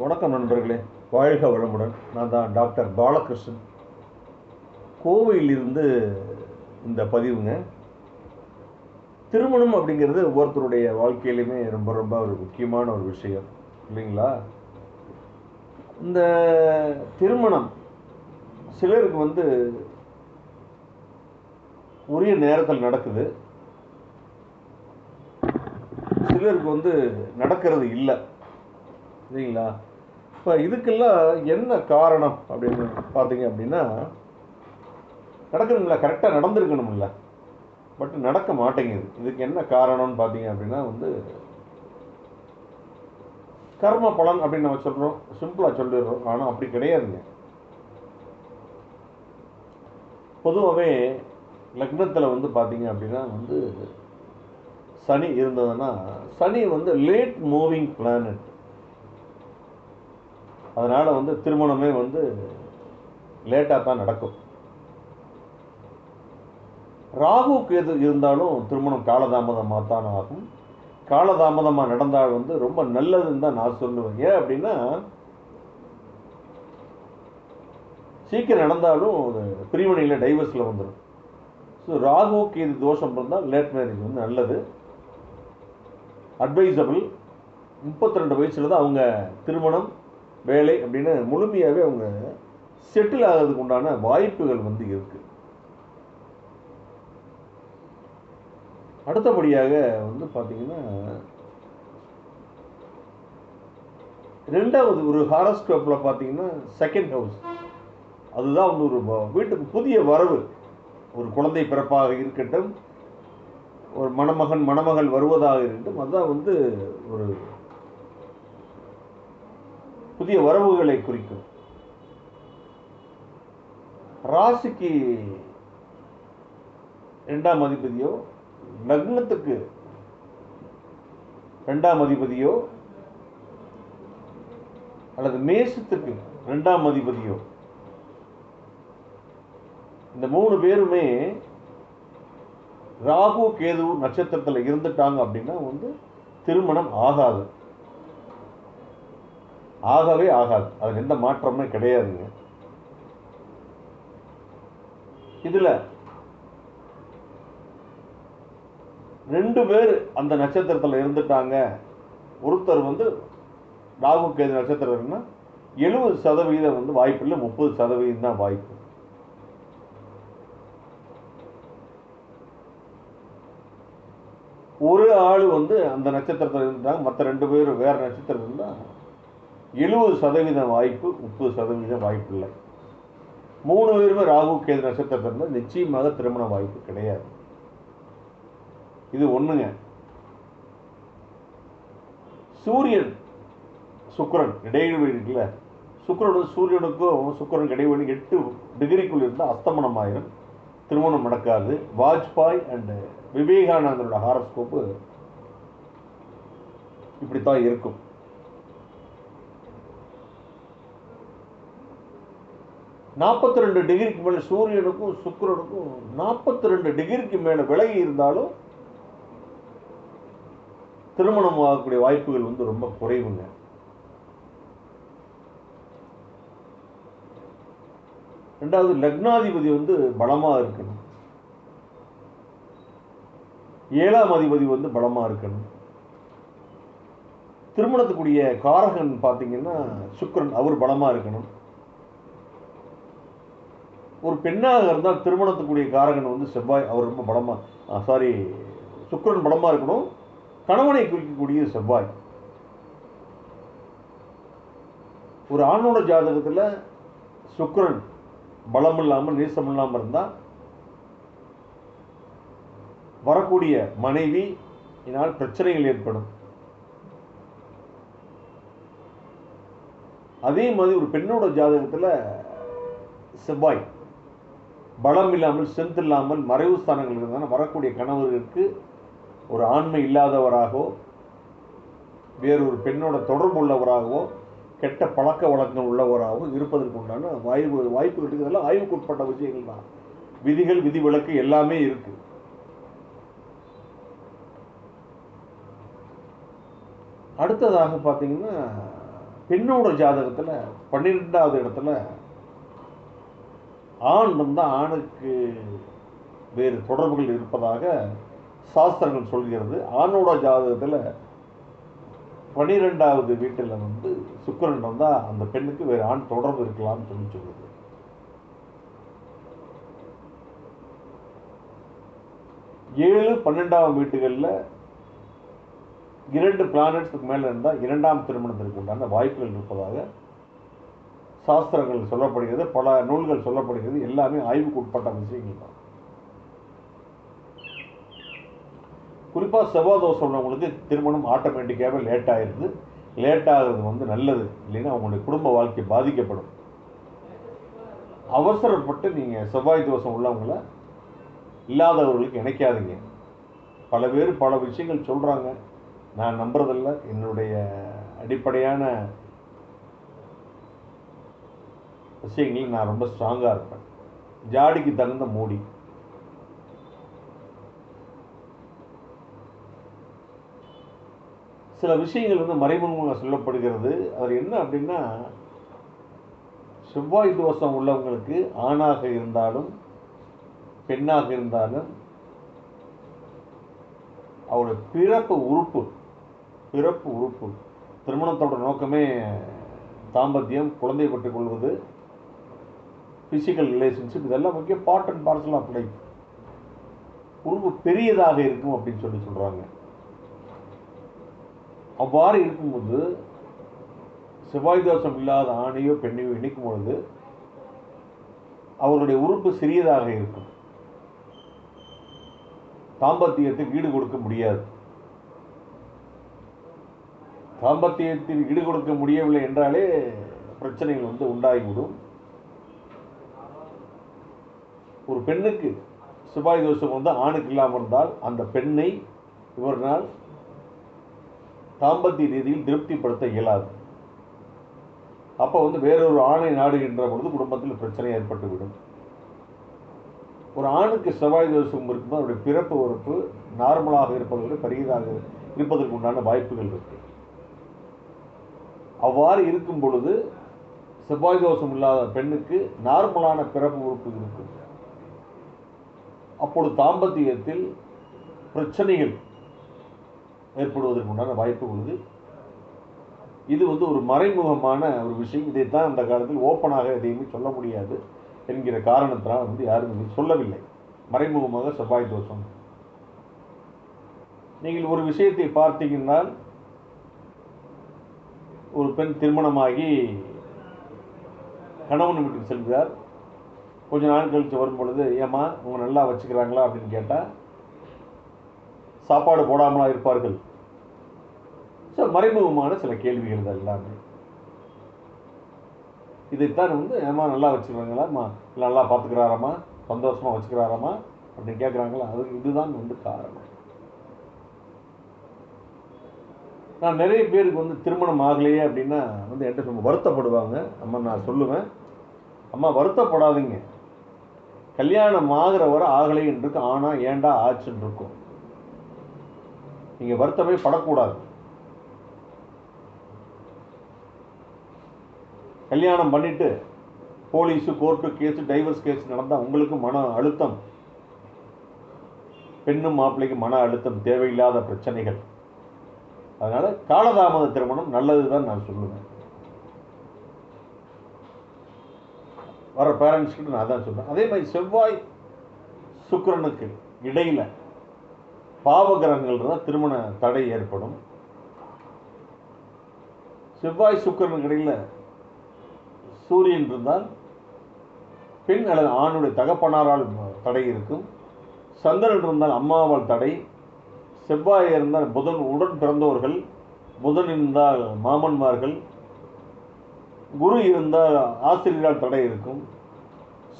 வணக்கம் நண்பர்களே, வாழ்க வளமுடன். நான் தான் டாக்டர் பாலகிருஷ்ணன், கோவையிலிருந்து இந்த பதிவுங்க. திருமணம் அப்படிங்கிறது ஒவ்வொருத்தருடைய வாழ்க்கையிலுமே ரொம்ப ரொம்ப ஒரு முக்கியமான ஒரு விஷயம் இல்லைங்களா? இந்த திருமணம் சிலருக்கு உரிய நேரத்தில் நடக்குது, சிலருக்கு நடக்கிறது இல்லை இல்லைங்களா? இப்போ இதுக்கெல்லாம் என்ன காரணம் அப்படின்னு பார்த்தீங்க அப்படின்னா, நடக்கணுங்களா, கரெக்டாக நடந்திருக்கணும்ல, பட் நடக்க மாட்டேங்குது. இதுக்கு என்ன காரணம்னு பார்த்தீங்க அப்படின்னா கர்ம பலன் அப்படின்னு நம்ம சொல்கிறோம், சிம்பிளாக சொல்லிடுறோம். ஆனால் அப்படி கிடையாதுங்க. பொதுவாகவே லக்னத்தில் பார்த்தீங்க அப்படின்னா சனி இருந்ததுன்னா, சனி லேட் மூவிங் பிளானட். அதனால் திருமணமே லேட்டாக தான் நடக்கும். ராகு கேது இருந்தாலும் திருமணம் காலதாமதமாக தான் ஆகும். காலதாமதமாக நடந்தால் ரொம்ப நல்லதுன்னு தான் நான் சொல்லுவேன். ஏன் அப்படின்னா, சீக்கிரம் நடந்தாலும் ஒரு பிரிவினையில் டைவர்ஸில் வந்துடும். ஸோ ராகு கேது தோஷம் இருந்தால் லேட் மேரேஜ் நல்லது, அட்வைசபிள். 32 வயசில் தான் அவங்க திருமணம் வேலை அப்படின்னு முழுமையாகவே அவங்க செட்டில் ஆகிறதுக்கு உண்டான வாய்ப்புகள் இருக்குது. அடுத்தபடியாக பார்த்தீங்கன்னா, ரெண்டாவது ஒரு ஹாரோஸ்கோப்பில் பார்த்தீங்கன்னா செகண்ட் ஹவுஸ், அதுதான் ஒரு வீட்டுக்கு புதிய வரவு, ஒரு குழந்தை பிறப்பாக இருக்கட்டும், ஒரு மணமகன் மணமகள் வருவதாக இருக்கட்டும், அதுதான் ஒரு புதிய வரவுகளை குறிக்கும். ராசிக்கு 2ஆம் அதிபதியோ, லக்னத்துக்கு 2ஆம் அதிபதியோ, அல்லது மேசத்துக்கு 2ஆம் அதிபதியோ, இந்த 3 பேருமே ராகு கேது நட்சத்திரத்தில் இருந்துட்டாங்க அப்படின்னா திருமணம் ஆகாது, ஆகவே ஆகாது. அது எந்த மாற்றமே கிடையாதுங்க. இதுல 2 பேர் அந்த நட்சத்திரத்தில் இருந்துட்டாங்க, ஒருத்தர் ராகு கேது நட்சத்திரம்னா 70% வாய்ப்பு இல்லை, 30% தான் வாய்ப்பு. ஒரு ஆள் அந்த நட்சத்திரத்தில் இருந்தாங்க, மற்ற 2 பேர் வேற நட்சத்திரம் இருந்தால் 70% வாய்ப்பு, 30% வாய்ப்பு இல்லை. 3 பேருமே ராகு கேது நட்சத்திரத்தில் இருந்தால் நிச்சயமாக திருமண வாய்ப்பு கிடையாது. இது ஒண்ணுங்க. சூரியன் சுக்கிரன் இடைவெளி இருக்குல்ல, சூரியனுக்கும் சுக்கிரனுக்கு இடைவெளி 8 டிகிரிக்குள் இருந்தால் அஸ்தமனம் ஆயிரும், திருமணம் நடக்காது. வாஜ்பாய் அண்ட் விவேகானந்தரோட ஹாரோஸ்கோப்பு இப்படித்தான் இருக்கும். நாற்பத்தி 2 டிகிரிக்கு மேலே சூரியனுக்கும் சுக்கிரனுக்கும் 42 டிகிரிக்கு மேலே விலகி இருந்தாலும் திருமணம் ஆகக்கூடிய வாய்ப்புகள் ரொம்ப குறைவுங்க. ரெண்டாவது, லக்னாதிபதி பலமா இருக்கணும், 7ஆம் அதிபதி பலமா இருக்கணும். திருமணத்துக்குரிய காரகன் பார்த்தீங்கன்னா சுக்கிரன், அவர் பலமா இருக்கணும். ஒரு பெண்ணாக இருந்தால் திருமணத்துக்குரிய காரகன் செவ்வாய், அவர் ரொம்ப பலமா, சுக்கிரன் பலமா இருக்கணும். கணவனை குறிக்கக்கூடிய செவ்வாய். ஒரு ஆணோட ஜாதகத்தில் சுக்கிரன் பலம் இல்லாமல் நீசம் இல்லாமல் இருந்தால் வரக்கூடிய மனைவி இதனால் பிரச்சனைகள் ஏற்படும். அதே மாதிரி ஒரு பெண்ணோட ஜாதகத்தில் செவ்வாய் பலம் இல்லாமல், ஸ்ட்ரென்த் இல்லாமல், மறைவு ஸ்தானங்கள் இருந்தால் வரக்கூடிய கணவர்களுக்கு ஒரு ஆண்மை இல்லாதவராகவோ, வேறொரு பெண்ணோட தொடர்பு உள்ளவராகவோ, கெட்ட பழக்க வழக்கங்கள் உள்ளவராகவோ இருப்பதற்கு உண்டான வாய்ப்பு இதெல்லாம் ஆய்வுக்குட்பட்ட விஷயங்கள் தான். விதிகள், விதிவிலக்கு எல்லாமே இருக்கு. அடுத்ததாக பார்த்தீங்கன்னா பெண்ணோட ஜாதகத்தில் 12வது இடத்துல ஆண் இருந்தால் ஆணுக்கு வேறு தொடர்புகள் இருப்பதாக சாஸ்திரங்கள் சொல்கிறது. ஆணோட ஜாதகத்தில் 12வது வீட்டில் சுக்கிரன் இருந்தால் அந்த பெண்ணுக்கு வேறு ஆண் தொடர்பு இருக்கலாம்னு சொல்லுது. 7, 12ஆம் வீட்டுகளில் 2 பிளானட்ஸுக்கு மேலே இருந்தால் 2ஆம் திருமணத்திற்கு உண்டான வாய்ப்புகள் இருப்பதாக சாஸ்திரங்கள் சொல்லப்படுகிறது. பல நூல்கள் சொல்லப்படுகிறது. எல்லாமே ஆய்வுக்கு உட்பட்ட விஷயங்கள் தான். குறிப்பாக செவ்வாய் தோஷம் உள்ளவங்களுக்கு திருமணம் ஆட்டோமேட்டிக்காகவே லேட் ஆகிடுது. லேட் ஆகுறது நல்லது, இல்லைன்னா அவங்களுடைய குடும்ப வாழ்க்கை பாதிக்கப்படும். அவசரப்பட்டு நீங்கள் செவ்வாய் தோஷம் உள்ளவங்கள இல்லாதவர்களுக்கு இணைக்காதீங்க. பல பேர் பல விஷயங்கள் சொல்கிறாங்க, நான் நம்புறதில்ல. என்னுடைய அடிப்படையான விஷயங்களில் நான் ரொம்ப ஸ்ட்ராங்காக இருப்பேன். ஜாடிக்கு தகுந்த மூடி. சில விஷயங்கள் மறைமுகமாக சொல்லப்படுகிறது. அது என்ன அப்படின்னா, செவ்வாய் தோஷம் உள்ளவங்களுக்கு ஆணாக இருந்தாலும் பெண்ணாக இருந்தாலும் அவருடைய பிறப்பு உறுப்பு திருமணத்தோட நோக்கமே தாம்பத்தியம், குழந்தை பெற்றுக் கொள்வது, பிசிக்கல் ரிலேஷன்ஷிப், இதெல்லாம் முக்கிய part and parcel of life. உறுப்பு பெரியதாக இருக்கும் அப்படின்னு சொல்கிறாங்க. அவ்வாறு இருக்கும்போது செவ்வாய் தோஷம் இல்லாத ஆணையோ பெண்ணையோ இணைக்கும் பொழுது அவருடைய உறுப்பு சிறியதாக இருக்கும். தாம்பத்தியத்துக்கு ஈடு கொடுக்க முடியாது. தாம்பத்தியத்தில் ஈடு கொடுக்க முடியவில்லை என்றாலே பிரச்சனைகள் உண்டாகிவிடும். ஒரு பெண்ணுக்கு செவ்வாய் தோஷம் ஆணுக்கு இல்லாமல் இருந்தால் அந்த பெண்ணை இவரால் தாம்பத்திய ரீதியில் திருப்திப்படுத்த இயலாது. அப்போ வேறொரு ஆணை நாடுகின்ற பொழுது குடும்பத்தில் பிரச்சனை ஏற்பட்டுவிடும். ஒரு ஆணுக்கு செவ்வாய் தோஷம் இருக்கும்போது அவருடைய பிறப்பு உறுப்பு நார்மலாக இருப்பதை விட பெரியதாக இருப்பதற்கு உண்டான வாய்ப்புகள் இருக்கு. அவ்வாறு இருக்கும் பொழுது செவ்வாய் தோஷம் இல்லாத பெண்ணுக்கு நார்மலான பிறப்பு உறுப்பு இருக்கும். அப்பொழுது தாம்பத்தியத்தில் பிரச்சனைகள் ஏற்படுவதற்கு உண்டான வாய்ப்பு உள்ளது. இது ஒரு மறைமுகமான ஒரு விஷயம். இதைத்தான் அந்த காலத்தில் ஓப்பனாக எதையுமே சொல்ல முடியாது என்கிற காரணத்தினால் யாரும் சொல்லவில்லை. மறைமுகமாக செவ்வாய் தோஷம். நீங்கள் ஒரு விஷயத்தை பார்த்தீங்கன்னா, ஒரு பெண் திருமணமாகி கணவன் வீட்டுக்கு செல்கிறார். கொஞ்ச நாள் கழித்து வரும் பொழுது, ஏமா அவங்க நல்லா வச்சுக்கிறாங்களா அப்படின்னு கேட்டால், சாப்பாடு போடாமலா இருப்பார்கள். மறைமுகமான சில கேள்விகள் தான் எல்லாமே. இதைத்தான் ஏமா நல்லா வச்சுக்கிறாங்களா, நல்லா பார்த்துக்கிறாராமா, சந்தோஷமா வச்சுக்கிறாராமா அப்படின்னு கேட்குறாங்களா. அதுக்கு இதுதான் காரணம். நான் நிறைய பேருக்கு திருமணம் ஆகலையே அப்படின்னா என்கிட்ட ரொம்ப வருத்தப்படுவாங்க. அம்மா நான் சொல்லுவேன், அம்மா வருத்தப்படாதீங்க, கல்யாணம் ஆகிற வரை ஆகலை என்று ஆனா ஏண்டா ஆச்சுன்னு இருக்கும். நீங்கள் வருத்தமே படக்கூடாது. கல்யாணம் பண்ணிட்டு police, court case, divorce case நடந்தால் உங்களுக்கு மன அழுத்தம், பெண்ணும் மாப்பிள்ளைக்கு மன அழுத்தம், தேவையில்லாத பிரச்சனைகள். அதனால் காலதாமத திருமணம் நல்லது தான் நான் சொல்லுவேன். வர பேரண்ட்ஸ்கிட்ட நான் தான் சொல்கிறேன். அதே மாதிரி செவ்வாய் சுக்கிரனுக்கு இடையில் பாவகிரகங்கள் இருந்தால் திருமண தடை ஏற்படும். செவ்வாய் சுக்கிரனுக்கு இடையில் சூரியன் இருந்தால் பெண் அல்லது ஆணுடைய தகப்பனாரால் தடை இருக்கும். சந்திரன் இருந்தால் அம்மாவால் தடை. செவ்வாய் இருந்தால் புதன் உடன் பிறந்தவர்கள், புதன் இருந்தால் மாமன்மார்கள், குரு இருந்தால் ஆசிரியரால் தடை இருக்கும்.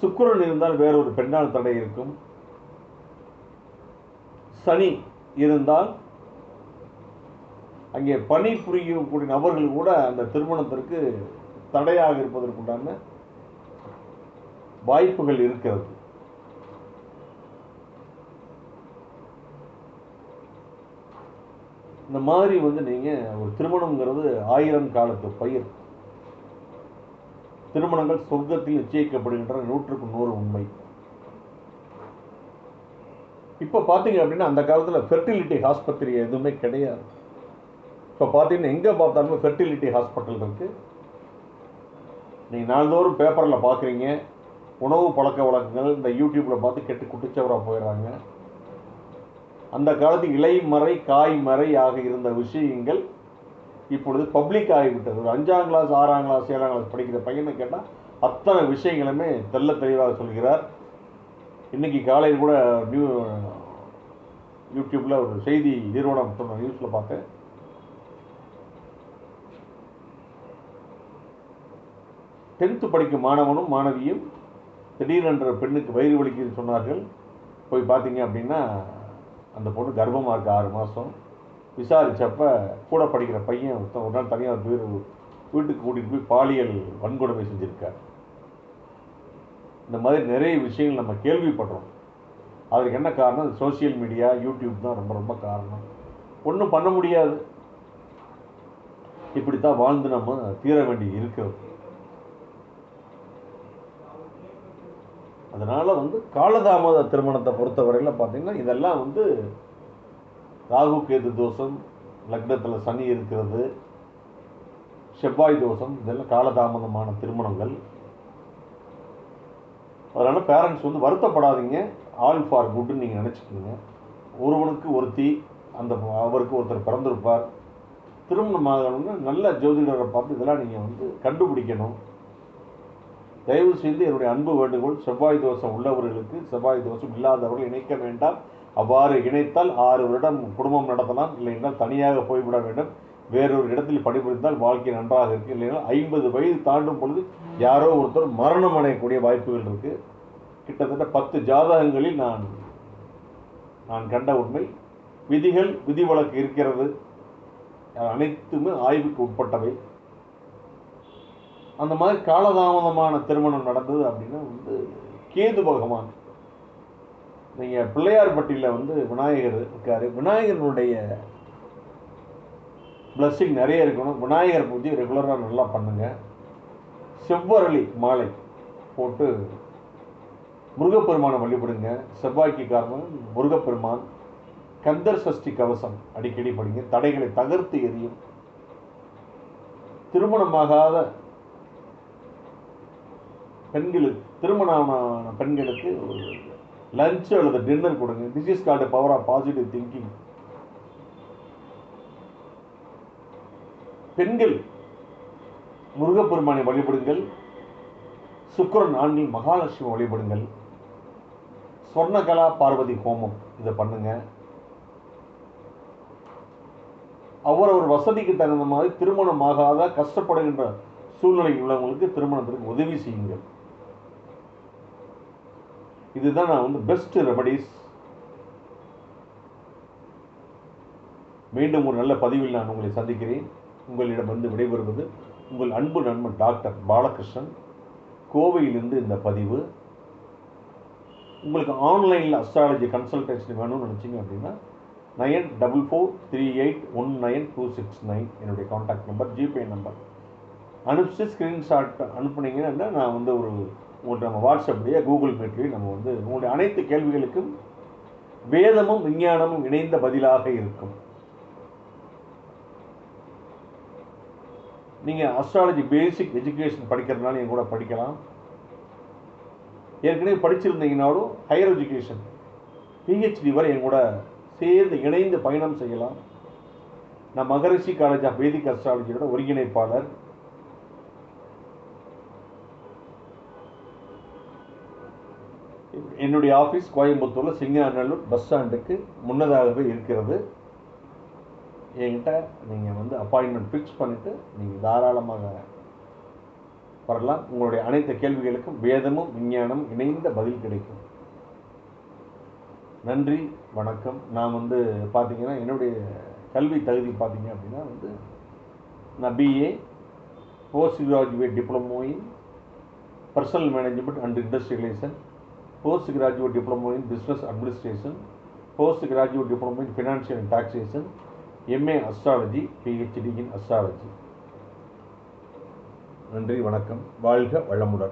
சுக்கிரன் இருந்தால் வேறொரு பெண்ணால் தடை இருக்கும். சனி இருந்தால் அங்கே பணி புரியக்கூடிய நபர்கள் கூட அந்த திருமணத்திற்கு தடையாக இருப்பதற்குண்டான வாய்ப்புகள் இருக்கிறது. இந்த மாதிரி வந்து நீங்கள் ஒரு திருமணங்கிறது 1000 காலத்து பயிர். திருமணங்கள் சொர்க்கத்தில் நிச்சயிக்கப்படுகின்ற 100க்கு 100 உண்மை. இப்போ பார்த்தீங்க அப்படின்னா அந்த காலத்தில் ஃபெர்டிலிட்டி ஆஸ்பத்திரி எதுவுமே கிடையாது. இப்போ பார்த்தீங்கன்னா எங்கே பார்த்தாலுமே ஃபெர்டிலிட்டி ஹாஸ்பிட்டல் இருக்குது. நீங்கள் நாள்தோறும் பேப்பரில் பார்க்குறீங்க. உணவு பழக்க வழக்கங்கள் இந்த யூடியூப்பில் பார்த்து கெட்டு குட்டிச்சவராக போயிடுறாங்க. அந்த காலத்து இலைமறை காய்மறை ஆக இருந்த விஷயங்கள் இப்பொழுது பப்ளிக் ஆகிவிட்டது. ஒரு 5ஆம் கிளாஸ் 6ஆம் கிளாஸ் 7ஆம் கிளாஸ் படிக்கிற பையனை கேட்டால் அத்தனை விஷயங்களுமே தெல்ல தெளிவாக சொல்கிறார். இன்றைக்கி காலையில் கூட யூடியூப்பில் ஒரு செய்தி நிறுவனம் சொன்ன நியூஸில் பார்த்தேன். 10th படிக்கும் மாணவனும் மாணவியும் திடீரென்ற பெண்ணுக்கு வயிறு வலிக்குதுன்னு சொன்னார்கள். போய் பார்த்தீங்க அப்படின்னா அந்த பொண்ணு கர்ப்பமாக இருக்குது 6 மாதம். விசாரித்தப்ப கூட படிக்கிற பையன் ஒரு நாள் தனியாக வீட்டுக்கு கூட்டிகிட்டு போய் பாலியல் வன்கொடுமை செஞ்சுருக்கார். இந்த மாதிரி நிறைய விஷயங்கள் நம்ம கேள்விப்படுறோம். அதுக்கு என்ன காரணம்? சோசியல் மீடியா, யூடியூப் தான் ரொம்ப ரொம்ப காரணம். ஒன்றும் பண்ண முடியாது. இப்படித்தான் வாழ்ந்து நம்ம தீர வேண்டி இருக்கிறது. அதனால் வந்து காலதாமத திருமணத்தை பொறுத்தவரையில் பார்த்திங்கன்னா இதெல்லாம் வந்து ராகு கேது தோஷம், லக்னத்தில் சனி இருக்கிறது, செவ்வாய் தோஷம், இதெல்லாம் காலதாமதமான திருமணங்கள். அதனால் பேரண்ட்ஸ் வந்து வருத்தப்படாதீங்க. ஆல் ஃபார் குட்னு நீங்கள் நினச்சிக்கோங்க. ஒருவனுக்கு ஒருத்தி, அவருக்கு ஒருத்தர் பிறந்திருப்பார். திருமணமாகணும்னா நல்ல ஜோதிடரை பார்த்து இதெல்லாம் நீங்கள் வந்து கண்டுபிடிக்கணும். தயவு செய்து என்னுடைய அன்பு வேண்டுகோள், செவ்வாய் தோஷம் உள்ளவர்களுக்கு செவ்வாய் தோஷம் இல்லாதவர்கள் இணைக்க வேண்டாம். அவ்வாறு இணைத்தால் 6 வருடம் குடும்பம் நடத்தலாம். இல்லை என்றால் தனியாக போய்விட வேண்டும். வேறொரு இடத்தில் பணிபுரிந்தால் வாழ்க்கை நன்றாக இருக்குது. இல்லைன்னா 50 வயது தாண்டும் பொழுது யாரோ ஒருத்தர் மரணம் அடையக்கூடிய வாய்ப்புகள் இருக்குது. கிட்டத்தட்ட 10 ஜாதகங்களில் நான் கண்ட உண்மை. விதிகள் விதிவிலக்கு இருக்கிறது. அனைத்துமே ஆய்வுக்கு உட்பட்டவை. அந்த மாதிரி காலதாமதமான திருமணம் நடந்தது அப்படின்னா வந்து கேது பகவான். நீங்கள் பிள்ளையார்பட்டியில் வந்து விநாயகர் இருக்கார். விநாயகருடைய பிளஸ்ஸிங் நிறைய இருக்கணும். விநாயகர் பூஜை ரெகுலராக நல்லா பண்ணுங்கள். செவ்வரளி மாலை போட்டு முருகப்பெருமானை வழிபடுங்க. செவ்வாய்க்கு காரணம் முருகப்பெருமான். கந்தர் சஷ்டி கவசம் அடிக்கடி படிங்க. தடைகளை தகர்த்து எரியும். திருமணமாகாத பெண்களுக்கு, திருமணமான பெண்களுக்கு ஒரு லஞ்ச் அல்லது டின்னர் கொடுங்க. This is called power of positive thinking. பெண்கள் முருகப்பெருமானை வழிபடுங்கள். சுக்கிரன் ஆண்கள் மகாலட்சுமி வழிபடுங்கள். ஸ்வர்ணகலா பார்வதி ஹோமம் இதை பண்ணுங்க. அவரவர் வசதிக்கு தகுந்த மாதிரி திருமணமாகாத கஷ்டப்படுகின்ற சூழ்நிலையில் உள்ளவங்களுக்கு திருமணத்திற்கு உதவி செய்யுங்கள். இதுதான் நான் வந்து பெஸ்ட் ரெமடிஸ். மீண்டும் ஒரு நல்ல பதிவில் நான் உங்களை சந்திக்கிறேன். உங்களிடம் வந்து விடைபெறுவது உங்கள் அன்பு நண்பன் டாக்டர் பாலகிருஷ்ணன், கோவையிலிருந்து இந்த பதிவு. உங்களுக்கு ஆன்லைனில் அஸ்ட்ராலஜி கன்சல்டேஷன் வேணும்னு நினச்சிங்க அப்படின்னா 9443819269 என்னுடைய கான்டாக்ட் நம்பர், ஜிபே நம்பர். அனுப்பிச்சு ஸ்க்ரீன்ஷாட் அனுப்புனீங்கன்னா நான் வந்து உங்கள்கிட்ட நம்ம வாட்ஸ்அப்லேயே கூகுள் மீட்லேயும் நம்ம வந்து உங்களுடைய அனைத்து கேள்விகளுக்கும் வேதமும் விஞ்ஞானமும் இணைந்த பதிலாக இருக்கும். நீங்கள் அஸ்ட்ராலஜி பேசிக் எஜுகேஷன் படிக்கிறதுனால என் கூட படிக்கலாம். ஏற்கனவே படிச்சிருந்தீங்கனாலும் ஹையர் எஜுகேஷன் பிஹெச்டி வரை என் கூட சேர்ந்து இணைந்து பயணம் செய்யலாம். நான் மகரிஷி காலேஜ் ஆஃப் வேதிக் அஸ்ட்ராலஜியோட ஒருங்கிணைப்பாளர். என்னுடைய ஆஃபீஸ் கோயம்புத்தூரில் சிங்காநல்லூர் பஸ் ஸ்டாண்டுக்கு முன்னதாகவே இருக்கிறது. என்கிட்ட நீங்கள் வந்து அப்பாயின்மெண்ட் ஃபிக்ஸ் பண்ணிவிட்டு நீங்கள் தாராளமாக வரலாம். உங்களுடைய அனைத்து கேள்விகளுக்கும் வேதமும் விஞ்ஞானம் இணைந்த பதில் கிடைக்கும். நன்றி, வணக்கம். நான் வந்து பார்த்தீங்கன்னா என்னுடைய கல்வி தகுதி பார்த்தீங்க அப்படின்னா வந்து நான் BA, post graduate diploma in personnel management and industrialisation, post graduate diploma in business administration, post graduate diploma in financial and taxation, MA astrology, PhD in astrology. நன்றி, வணக்கம். வாழ்க வளமுடன்.